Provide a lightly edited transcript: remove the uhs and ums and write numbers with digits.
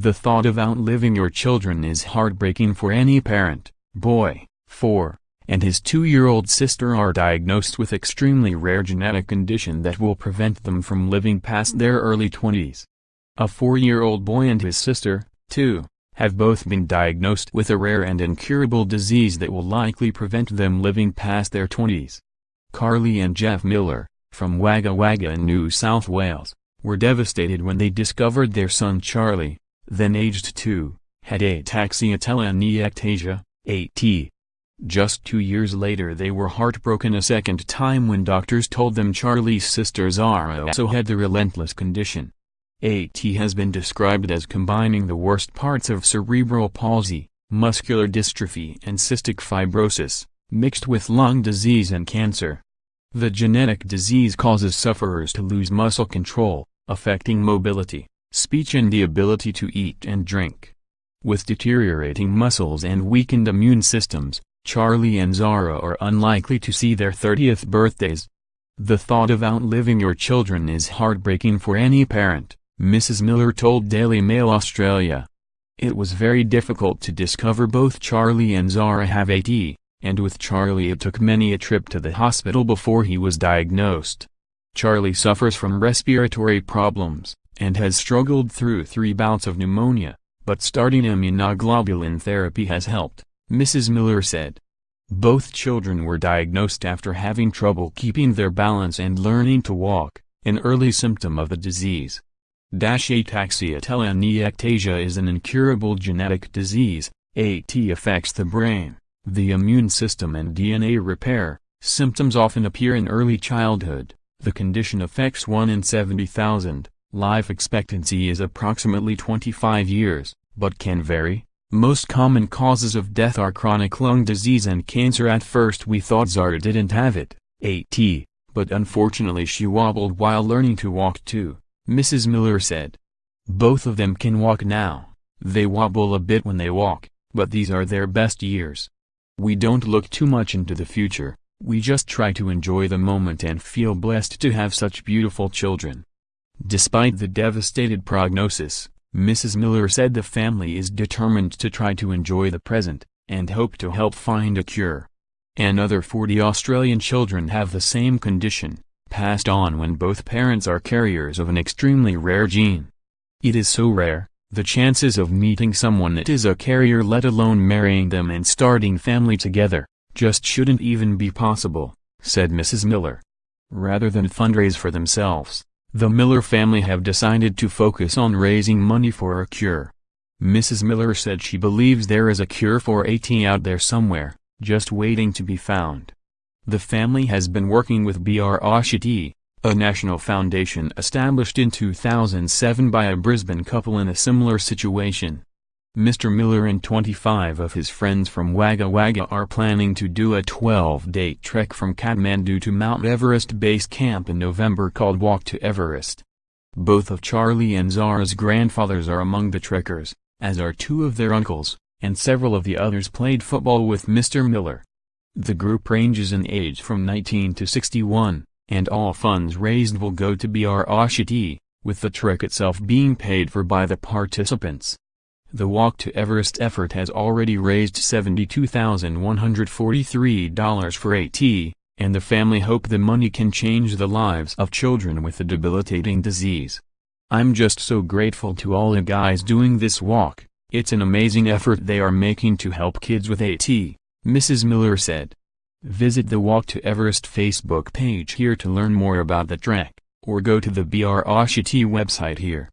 The thought of outliving your children is heartbreaking for any parent. Boy, 4, and his 2-year-old sister are diagnosed with extremely rare genetic condition that will prevent them from living past their early 20s. A 4-year-old boy and his sister, 2, have both been diagnosed with a rare and incurable disease that will likely prevent them living past their 20s. Carly and Jeff Millar, from Wagga Wagga in New South Wales, were devastated when they discovered their son Charlie, then aged 2, had ataxia telangiectasia, AT. Just 2 years later they were heartbroken a second time when doctors told them Charlie's sister Zara also had the relentless condition. AT has been described as combining the worst parts of cerebral palsy, muscular dystrophy and cystic fibrosis, mixed with lung disease and cancer. The genetic disease causes sufferers to lose muscle control, affecting mobility, speech and the ability to eat and drink. With deteriorating muscles and weakened immune systems, Charlie and Zara are unlikely to see their 30th birthdays. The thought of outliving your children is heartbreaking for any parent, Mrs. Millar told Daily Mail Australia. It was very difficult to discover both Charlie and Zara have AT, and with Charlie it took many a trip to the hospital before he was diagnosed. Charlie suffers from respiratory problems, and has struggled through 3 bouts of pneumonia, but starting immunoglobulin therapy has helped, Mrs. Millar said. Both children were diagnosed after having trouble keeping their balance and learning to walk, an early symptom of the disease. Ataxia telangiectasia is an incurable genetic disease. AT affects the brain, the immune system and DNA repair. Symptoms often appear in early childhood. The condition affects 1 in 70,000. Life expectancy is approximately 25 years, but can vary. Most common causes of death are chronic lung disease and cancer. At first we thought Zara didn't have it, AT, but unfortunately she wobbled while learning to walk too, Mrs. Millar said. Both of them can walk now. They wobble a bit when they walk, but these are their best years. We don't look too much into the future, we just try to enjoy the moment and feel blessed to have such beautiful children. Despite the devastated prognosis, Mrs. Millar said the family is determined to try to enjoy the present, and hope to help find a cure. Another 40 Australian children have the same condition, passed on when both parents are carriers of an extremely rare gene. It is so rare, the chances of meeting someone that is a carrier, let alone marrying them and starting family together, just shouldn't even be possible, said Mrs. Millar. Rather than fundraise for themselves, the Millar family have decided to focus on raising money for a cure. Mrs. Millar said she believes there is a cure for AT out there somewhere, just waiting to be found. The family has been working with BR-AUTI, a national foundation established in 2007 by a Brisbane couple in a similar situation. Mr. Millar and 25 of his friends from Wagga Wagga are planning to do a 12-day trek from Kathmandu to Mount Everest base camp in November called Walk to Everest. Both of Charlie and Zara's grandfathers are among the trekkers, as are 2 of their uncles, and several of the others played football with Mr. Millar. The group ranges in age from 19 to 61, and all funds raised will go to BR-AUTI, with the trek itself being paid for by the participants. The Walk to Everest effort has already raised $72,143 for AT, and the family hope the money can change the lives of children with the debilitating disease. I'm just so grateful to all the guys doing this walk. It's an amazing effort they are making to help kids with AT, Mrs. Millar said. Visit the Walk to Everest Facebook page here to learn more about the trek, or go to the BR-AUTI website here.